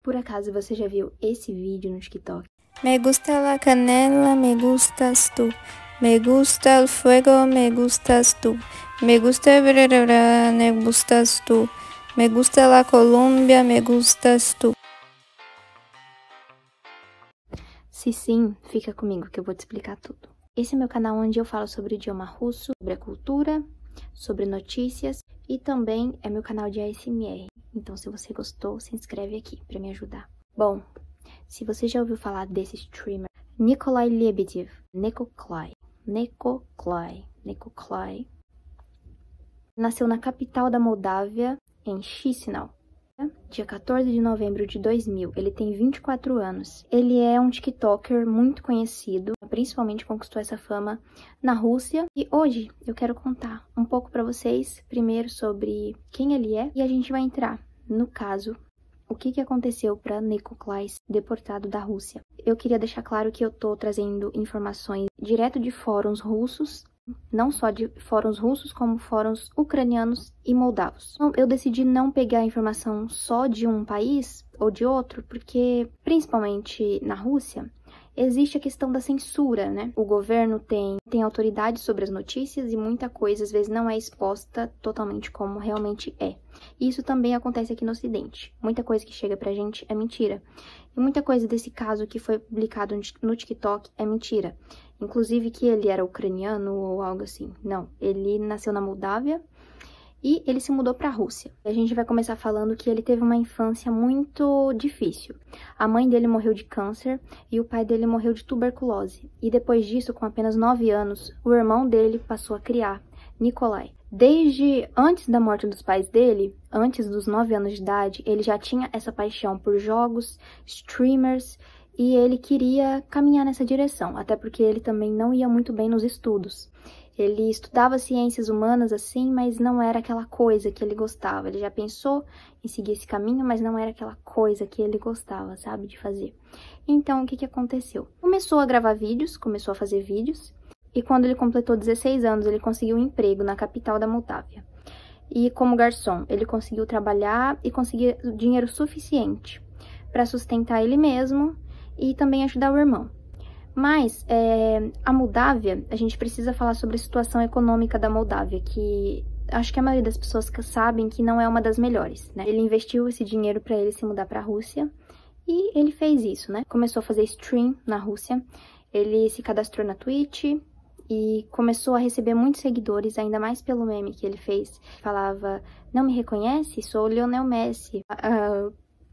Por acaso você já viu esse vídeo no TikTok? Me gusta la canela, me gustas tú. Me gusta el fuego, me gustas tú. Me gusta me gustas tú. Me gusta la Colômbia, me gustas tú. Se sim, fica comigo que eu vou te explicar tudo. Esse é meu canal onde eu falo sobre o idioma russo, sobre a cultura, sobre notícias e também é meu canal de ASMR. Então, se você gostou, se inscreve aqui para me ajudar. Bom, se você já ouviu falar desse streamer, Nikolai Lebedev, Nekoklai, nasceu na capital da Moldávia, em Chisinau, dia 14 de novembro de 2000. Ele tem 24 anos. Ele é um TikToker muito conhecido, principalmente conquistou essa fama na Rússia. E hoje eu quero contar um pouco para vocês, primeiro sobre quem ele é, e a gente vai entrar, no caso, o que aconteceu para Nekoklai deportado da Rússia. Eu queria deixar claro que eu tô trazendo informações direto de fóruns russos, não só de fóruns russos, como fóruns ucranianos e moldavos. Então, eu decidi não pegar informação só de um país ou de outro, porque, principalmente na Rússia, existe a questão da censura, né? O governo tem autoridade sobre as notícias e muita coisa, às vezes, não é exposta totalmente como realmente é. E isso também acontece aqui no Ocidente. Muita coisa que chega pra gente é mentira. E muita coisa desse caso que foi publicado no TikTok é mentira. Inclusive que ele era ucraniano ou algo assim. Não, ele nasceu na Moldávia e ele se mudou para a Rússia. A gente vai começar falando que ele teve uma infância muito difícil. A mãe dele morreu de câncer e o pai dele morreu de tuberculose. E depois disso, com apenas 9 anos, o irmão dele passou a criar Nikolai. Desde antes da morte dos pais dele, antes dos 9 anos de idade, ele já tinha essa paixão por jogos, streamers, e ele queria caminhar nessa direção, até porque ele também não ia muito bem nos estudos. Ele estudava ciências humanas assim, mas não era aquela coisa que ele gostava. Ele já pensou em seguir esse caminho, mas não era aquela coisa que ele gostava, sabe, de fazer. Então, o que aconteceu? Começou a gravar vídeos, começou a fazer vídeos, e quando ele completou 16 anos, ele conseguiu um emprego na capital da Moldávia. E como garçom, ele conseguiu trabalhar e conseguir dinheiro suficiente para sustentar ele mesmo e também ajudar o irmão. Mas a Moldávia, a gente precisa falar sobre a situação econômica da Moldávia, que acho que a maioria das pessoas sabem que não é uma das melhores, né? Ele investiu esse dinheiro para ele se mudar para a Rússia e ele fez isso, né? Começou a fazer stream na Rússia, ele se cadastrou na Twitch e começou a receber muitos seguidores, ainda mais pelo meme que ele fez. Falava, não me reconhece? Sou o Lionel Messi.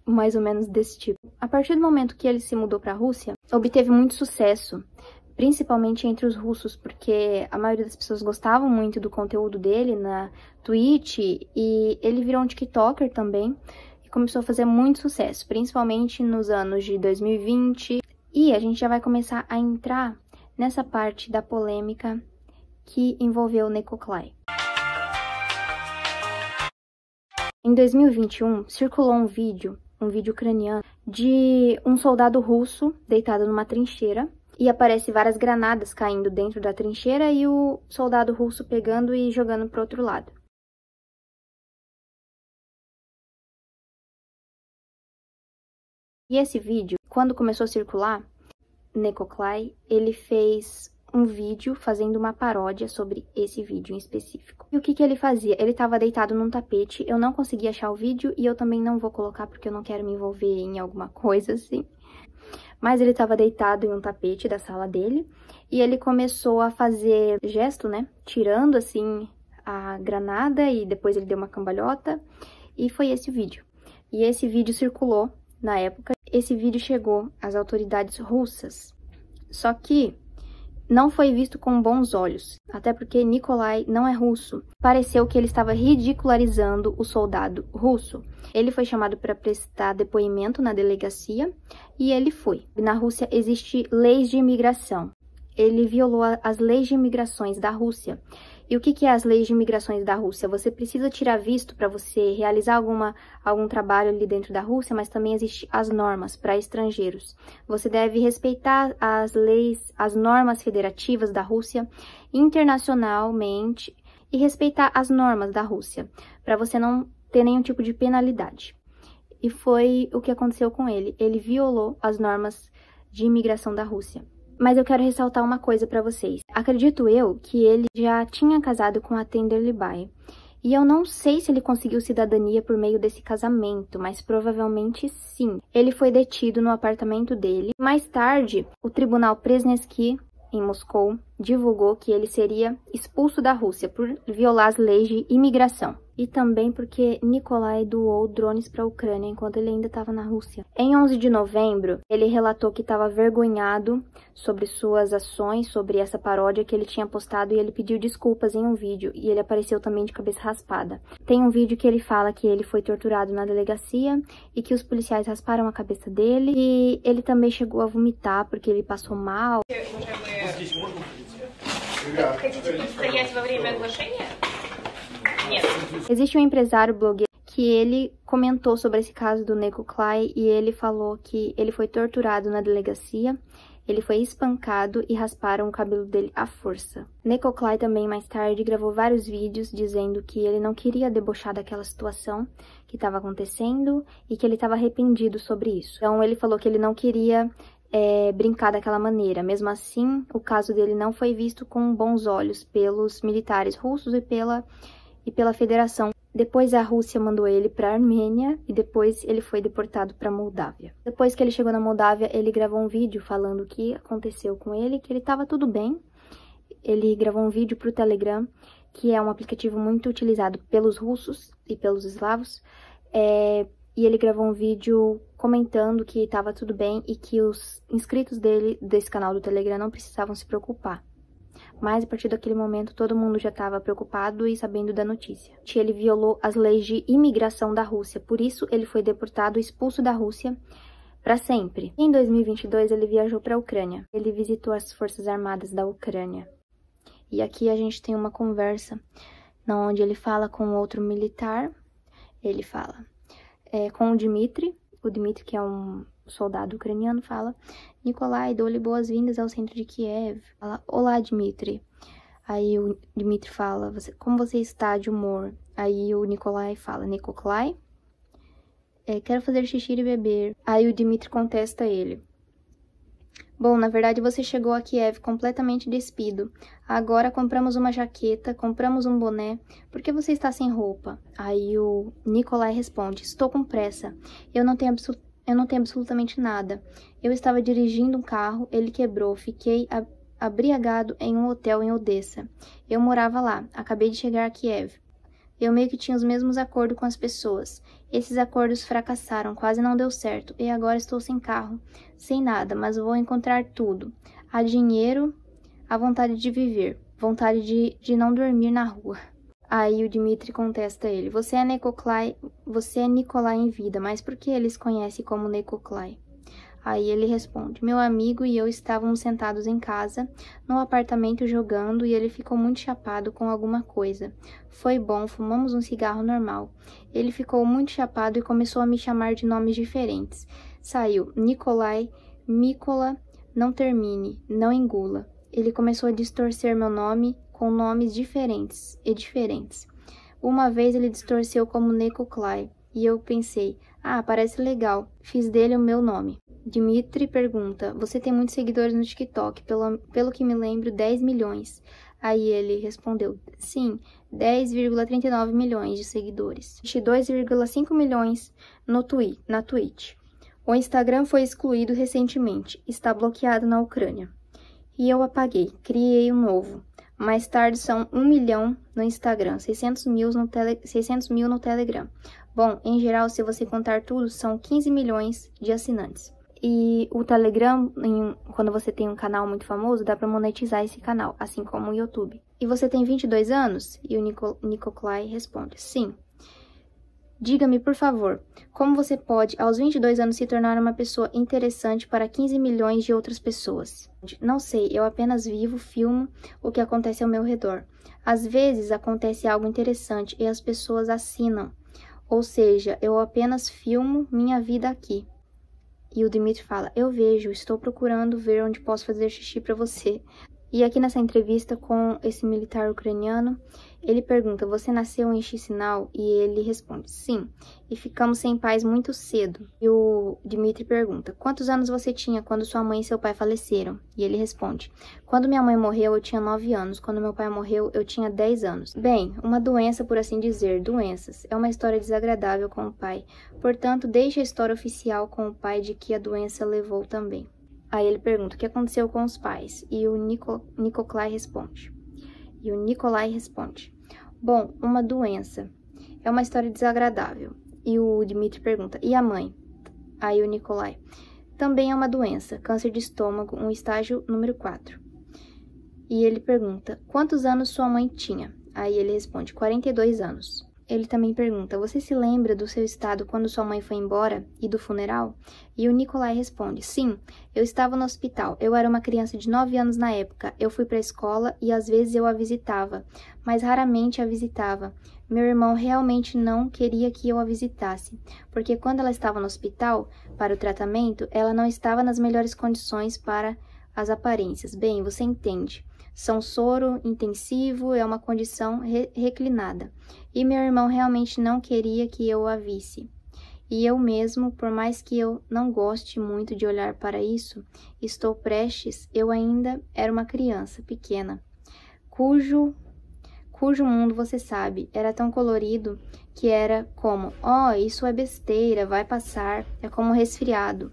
Mais ou menos desse tipo. A partir do momento que ele se mudou para a Rússia, obteve muito sucesso, principalmente entre os russos, porque a maioria das pessoas gostavam muito do conteúdo dele na Twitch, e ele virou um TikToker também, e começou a fazer muito sucesso, principalmente nos anos de 2020, e a gente já vai começar a entrar nessa parte da polêmica que envolveu Nekoklai. Em 2021, circulou um vídeo ucraniano de um soldado russo deitado numa trincheira e aparece várias granadas caindo dentro da trincheira e o soldado russo pegando e jogando para o outro lado. E esse vídeo, quando começou a circular, Nekoklai, ele fez um vídeo fazendo uma paródia sobre esse vídeo em específico. E o que ele fazia? Ele estava deitado num tapete, eu não consegui achar o vídeo e eu também não vou colocar porque eu não quero me envolver em alguma coisa assim. Mas ele estava deitado em um tapete da sala dele e ele começou a fazer gesto, né? Tirando assim a granada e depois ele deu uma cambalhota e foi esse o vídeo. E esse vídeo circulou na época. Esse vídeo chegou às autoridades russas. Só que não foi visto com bons olhos, até porque Nikolai não é russo. Pareceu que ele estava ridicularizando o soldado russo. Ele foi chamado para prestar depoimento na delegacia e ele foi. Na Rússia existem leis de imigração. Ele violou as leis de imigrações da Rússia. E o que é as leis de imigrações da Rússia? Você precisa tirar visto para você realizar algum trabalho ali dentro da Rússia, mas também existem as normas para estrangeiros. Você deve respeitar as leis, as normas federativas da Rússia internacionalmente e respeitar as normas da Rússia, para você não ter nenhum tipo de penalidade. E foi o que aconteceu com ele. Ele violou as normas de imigração da Rússia. Mas eu quero ressaltar uma coisa para vocês. Acredito eu que ele já tinha casado com a Tenderlybae. E eu não sei se ele conseguiu cidadania por meio desse casamento, mas provavelmente sim. Ele foi detido no apartamento dele. Mais tarde, o Tribunal Presnensky, em Moscou, divulgou que ele seria expulso da Rússia por violar as leis de imigração. E também porque Nikolai doou drones para a Ucrânia enquanto ele ainda estava na Rússia. Em 11 de novembro, ele relatou que estava vergonhado sobre suas ações, sobre essa paródia que ele tinha postado, e ele pediu desculpas em um vídeo, e ele apareceu também de cabeça raspada. Tem um vídeo que ele fala que ele foi torturado na delegacia e que os policiais rasparam a cabeça dele, e ele também chegou a vomitar porque ele passou mal. Existe um empresário blogueiro que ele comentou sobre esse caso do Nikolai e ele falou que ele foi torturado na delegacia, ele foi espancado e rasparam o cabelo dele à força. Nikolai também mais tarde gravou vários vídeos dizendo que ele não queria debochar daquela situação que estava acontecendo e que ele estava arrependido sobre isso. Então ele falou que ele não queria brincar daquela maneira. Mesmo assim, o caso dele não foi visto com bons olhos pelos militares russos e pela federação. Depois a Rússia mandou ele para a Armênia e depois ele foi deportado para a Moldávia. Depois que ele chegou na Moldávia, ele gravou um vídeo falando o que aconteceu com ele, que ele estava tudo bem. Ele gravou um vídeo para o Telegram, que é um aplicativo muito utilizado pelos russos e pelos eslavos. E ele gravou um vídeo comentando que estava tudo bem e que os inscritos desse canal do Telegram não precisavam se preocupar. Mas a partir daquele momento todo mundo já estava preocupado e sabendo da notícia. Ele violou as leis de imigração da Rússia, por isso ele foi deportado e expulso da Rússia para sempre. Em 2022 ele viajou para a Ucrânia. Ele visitou as Forças Armadas da Ucrânia. E aqui a gente tem uma conversa onde ele fala com outro militar. Ele fala com o Dmitry, que é um soldado ucraniano, fala: Nikolai, dou-lhe boas-vindas ao centro de Kiev. Fala: olá, Dmitry. Aí o Dmitry fala: como você está de humor? Aí o Nikolai fala: Nikolai, quero fazer xixi e beber. Aí o Dmitry contesta ele: bom, na verdade você chegou a Kiev completamente despido. Agora compramos uma jaqueta, compramos um boné. Por que você está sem roupa? Aí o Nikolai responde: estou com pressa. Eu não tenho absolutamente nada. Eu estava dirigindo um carro, ele quebrou, fiquei abriagado em um hotel em Odessa. Eu morava lá, acabei de chegar a Kiev. Eu meio que tinha os mesmos acordos com as pessoas. Esses acordos fracassaram, quase não deu certo, e agora estou sem carro, sem nada, mas vou encontrar tudo. Há dinheiro, há vontade de viver, vontade de não dormir na rua. Aí o Dmitry contesta ele: você é Nikolai em vida, mas por que eles conhecem como Nikolai? Aí ele responde: meu amigo e eu estávamos sentados em casa, no apartamento jogando, e ele ficou muito chapado com alguma coisa. Foi bom, fumamos um cigarro normal. Ele ficou muito chapado e começou a me chamar de nomes diferentes. Saiu: Nikolai, Mikola, não termine, não engula. Ele começou a distorcer meu nome com nomes diferentes. Uma vez ele distorceu como Nikolai, e eu pensei: ah, parece legal. Fiz dele o meu nome. Dmitry pergunta: você tem muitos seguidores no TikTok, pelo que me lembro, 10 milhões. Aí ele respondeu: sim, 10,39 milhões de seguidores. 2,5 milhões na Twitch. O Instagram foi excluído recentemente, está bloqueado na Ucrânia. E eu apaguei, criei um novo. Mais tarde são 1 milhão no Instagram, 600 mil no Telegram. Bom, em geral, se você contar tudo, são 15 milhões de assinantes. E o Telegram, quando você tem um canal muito famoso, dá pra monetizar esse canal, assim como o YouTube. E você tem 22 anos? E o Nikolai responde: sim. Diga-me, por favor, como você pode, aos 22 anos, se tornar uma pessoa interessante para 15 milhões de outras pessoas? Não sei, eu apenas vivo, filmo o que acontece ao meu redor. Às vezes acontece algo interessante e as pessoas assinam. Ou seja, eu apenas filmo minha vida aqui. E o Dmitry fala: eu vejo, estou procurando ver onde posso fazer xixi para você. E aqui nessa entrevista com esse militar ucraniano, ele pergunta, você nasceu em Chisinau? E ele responde, sim, e ficamos sem pais muito cedo. E o Dmitry pergunta, quantos anos você tinha quando sua mãe e seu pai faleceram? E ele responde, quando minha mãe morreu eu tinha 9 anos, quando meu pai morreu eu tinha 10 anos. Bem, uma doença, por assim dizer, doenças, é uma história desagradável com o pai, portanto deixe a história oficial com o pai de que a doença levou também. Aí ele pergunta, o que aconteceu com os pais? E o Nikolai responde. Bom, uma doença. É uma história desagradável. E o Dmitry pergunta, e a mãe? Aí o Nikolai, também é uma doença, câncer de estômago, um estágio número 4. E ele pergunta, quantos anos sua mãe tinha? Aí ele responde, 42 anos. Ele também pergunta, você se lembra do seu estado quando sua mãe foi embora e do funeral? E o Nikolai responde, sim, eu estava no hospital, eu era uma criança de 9 anos na época, eu fui para a escola e às vezes eu a visitava, mas raramente a visitava. Meu irmão realmente não queria que eu a visitasse, porque quando ela estava no hospital para o tratamento, ela não estava nas melhores condições para as aparências. Bem, você entende. São soro intensivo, é uma condição reclinada. E meu irmão realmente não queria que eu a visse. E eu mesmo, por mais que eu não goste muito de olhar para isso, estou prestes, eu ainda era uma criança pequena, cujo mundo, você sabe, era tão colorido que era como, isso é besteira, vai passar, é como um resfriado.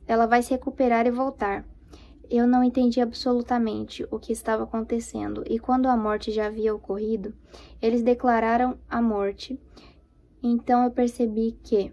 Ela vai se recuperar e voltar. Eu não entendi absolutamente o que estava acontecendo, e quando a morte já havia ocorrido, eles declararam a morte. Então eu percebi que,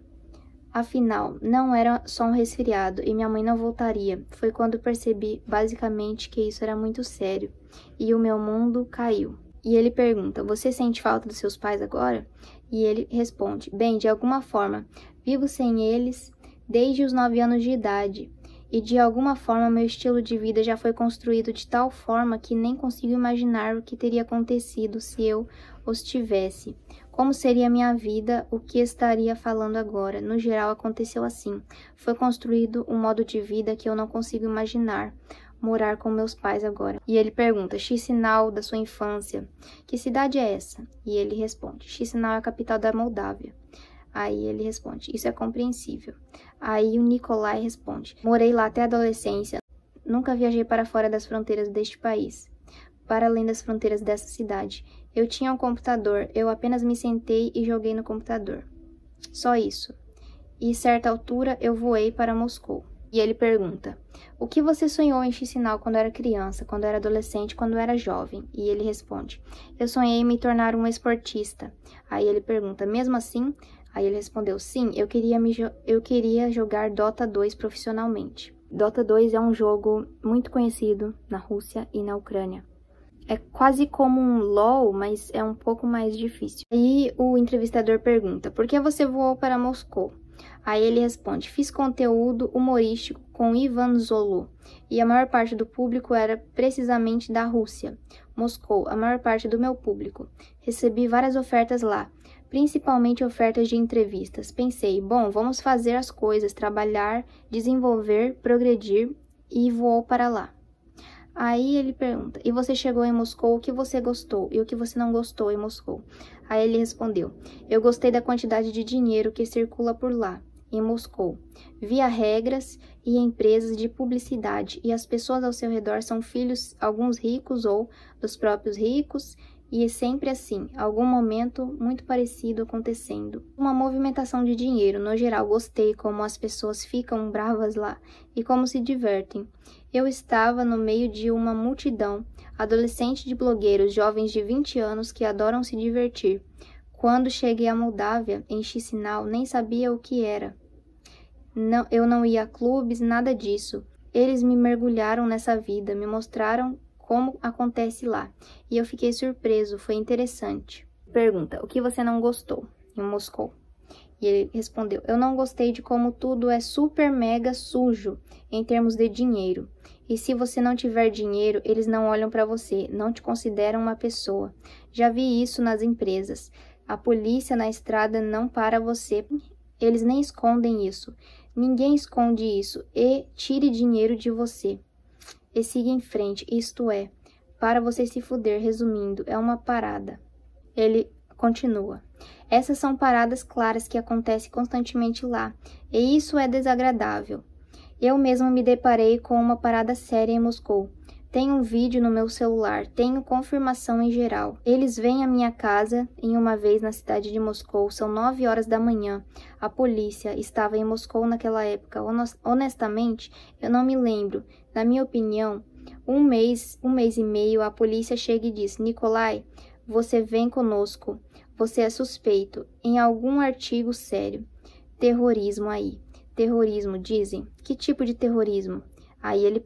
afinal, não era só um resfriado e minha mãe não voltaria. Foi quando percebi, basicamente, que isso era muito sério, e o meu mundo caiu. E ele pergunta, você sente falta dos seus pais agora? E ele responde, bem, de alguma forma, vivo sem eles desde os 9 anos de idade. E de alguma forma meu estilo de vida já foi construído de tal forma que nem consigo imaginar o que teria acontecido se eu os tivesse. Como seria a minha vida, o que estaria falando agora? No geral aconteceu assim. Foi construído um modo de vida que eu não consigo imaginar. Morar com meus pais agora. E ele pergunta, Chisinau da sua infância, que cidade é essa? E ele responde, Chisinau é a capital da Moldávia. Aí ele responde, isso é compreensível. Aí o Nikolai responde, morei lá até a adolescência, nunca viajei para fora das fronteiras deste país, para além das fronteiras dessa cidade. Eu tinha um computador, eu apenas me sentei e joguei no computador. Só isso. E certa altura eu voei para Moscou. E ele pergunta, o que você sonhou em Chisinau quando era criança, quando era adolescente, quando era jovem? E ele responde, eu sonhei em me tornar um esportista. Aí ele pergunta, mesmo assim? Aí ele respondeu, sim, eu queria jogar Dota 2 profissionalmente. Dota 2 é um jogo muito conhecido na Rússia e na Ucrânia. É quase como um LoL, mas é um pouco mais difícil. Aí o entrevistador pergunta, por que você voou para Moscou? Aí ele responde, fiz conteúdo humorístico com Ivan Zolo, e a maior parte do público era precisamente da Rússia. Moscou, a maior parte do meu público. Recebi várias ofertas lá, principalmente ofertas de entrevistas. Pensei, bom, vamos fazer as coisas, trabalhar, desenvolver, progredir, e voou para lá. Aí ele pergunta, e você chegou em Moscou, o que você gostou e o que você não gostou em Moscou? Aí ele respondeu, eu gostei da quantidade de dinheiro que circula por lá, em Moscou. Via regras e empresas de publicidade, e as pessoas ao seu redor são filhos, alguns ricos ou dos próprios ricos, e é sempre assim, algum momento muito parecido acontecendo. Uma movimentação de dinheiro, no geral gostei como as pessoas ficam bravas lá e como se divertem. Eu estava no meio de uma multidão, adolescente de blogueiros, jovens de 20 anos que adoram se divertir. Quando cheguei à Moldávia, em Chisinau, nem sabia o que era. Eu não ia a clubes, nada disso. Eles me mergulharam nessa vida, me mostraram como acontece lá. E eu fiquei surpreso, foi interessante. Pergunta, o que você não gostou em Moscou? E ele respondeu, eu não gostei de como tudo é super mega sujo em termos de dinheiro. E se você não tiver dinheiro, eles não olham para você, não te consideram uma pessoa. Já vi isso nas empresas. A polícia na estrada não para você. Eles nem escondem isso. Ninguém esconde isso. E tire dinheiro de você. e siga em frente, isto é, para você se fuder, resumindo, é uma parada. Ele continua. Essas são paradas claras que acontecem constantemente lá, e isso é desagradável. Eu mesmo me deparei com uma parada séria em Moscou. Tenho um vídeo no meu celular, tenho confirmação em geral. Eles vêm à minha casa em uma vez na cidade de Moscou, são 9 horas da manhã. A polícia estava em Moscou naquela época. Honestamente, eu não me lembro. Na minha opinião, um mês e meio, a polícia chega e diz: Nikolai, você vem conosco. Você é suspeito em algum artigo sério. Terrorismo aí. Terrorismo, dizem. Que tipo de terrorismo? Aí eles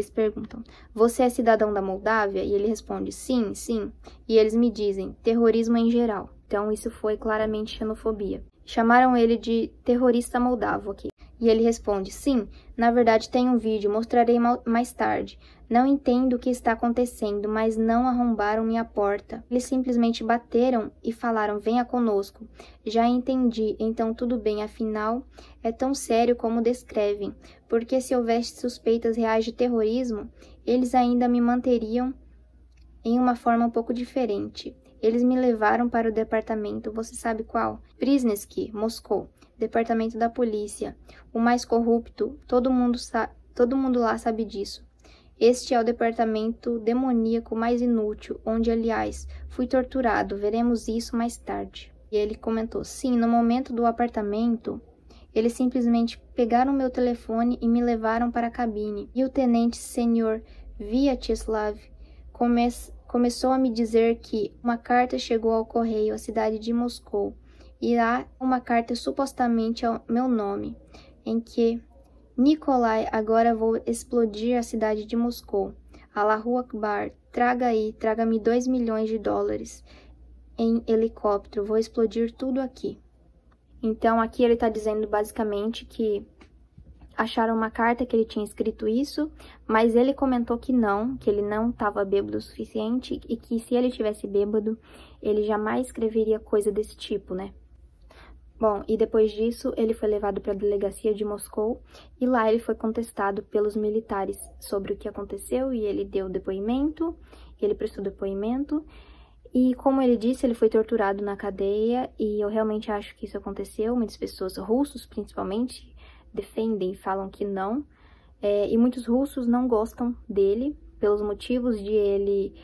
perguntam, você é cidadão da Moldávia? E ele responde, sim, sim. E eles me dizem, terrorismo em geral. Então isso foi claramente xenofobia. Chamaram ele de terrorista moldavo aqui. E ele responde, sim, na verdade tem um vídeo, mostrarei mais tarde. Não entendo o que está acontecendo, mas não arrombaram minha porta. Eles simplesmente bateram e falaram, venha conosco. Já entendi, então tudo bem, afinal, é tão sério como descrevem. Porque se houvesse suspeitas reais de terrorismo, eles ainda me manteriam em uma forma um pouco diferente. Eles me levaram para o departamento, você sabe qual? Prisnesky, Moscou. Departamento da polícia, o mais corrupto, todo mundo lá sabe disso. Este é o departamento demoníaco mais inútil, onde, aliás, fui torturado, veremos isso mais tarde. E ele comentou, sim, no momento do apartamento, eles simplesmente pegaram meu telefone e me levaram para a cabine. E o tenente senhor Vyacheslav começou a me dizer que uma carta chegou ao correio à cidade de Moscou. E há uma carta supostamente ao meu nome, em que Nikolai, agora vou explodir a cidade de Moscou. Allahu Akbar, traga-me 2 milhões de dólares em helicóptero, vou explodir tudo aqui. Então aqui ele está dizendo basicamente que acharam uma carta que ele tinha escrito isso, mas ele comentou que ele não estava bêbado o suficiente e que se ele tivesse bêbado, ele jamais escreveria coisa desse tipo, né? Bom, e depois disso, ele foi levado para a delegacia de Moscou e lá ele foi contestado pelos militares sobre o que aconteceu e ele deu depoimento, ele prestou depoimento e, como ele disse, ele foi torturado na cadeia e eu realmente acho que isso aconteceu. Muitas pessoas, russos principalmente, defendem e falam que não. E muitos russos não gostam dele pelos motivos de ele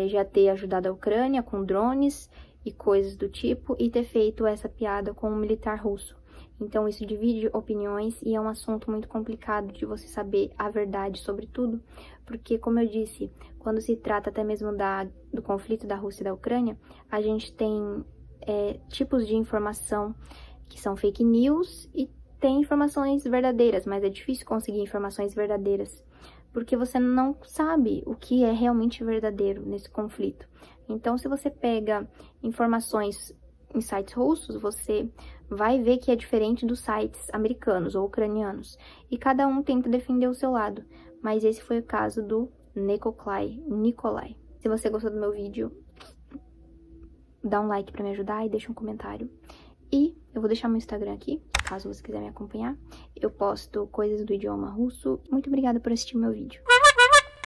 já ter ajudado a Ucrânia com drones e coisas do tipo, e ter feito essa piada com um militar russo. Então isso divide opiniões e é um assunto muito complicado de você saber a verdade sobre tudo, porque, como eu disse, quando se trata até mesmo do conflito da Rússia e da Ucrânia, a gente tem tipos de informação que são fake news e tem informações verdadeiras, mas é difícil conseguir informações verdadeiras, porque você não sabe o que é realmente verdadeiro nesse conflito. Então, se você pega informações em sites russos, você vai ver que é diferente dos sites americanos ou ucranianos. E cada um tenta defender o seu lado. Mas esse foi o caso do Nikolai. Se você gostou do meu vídeo, dá um like pra me ajudar e deixa um comentário. E eu vou deixar meu Instagram aqui, caso você quiser me acompanhar. Eu posto coisas do idioma russo. Muito obrigada por assistir o meu vídeo.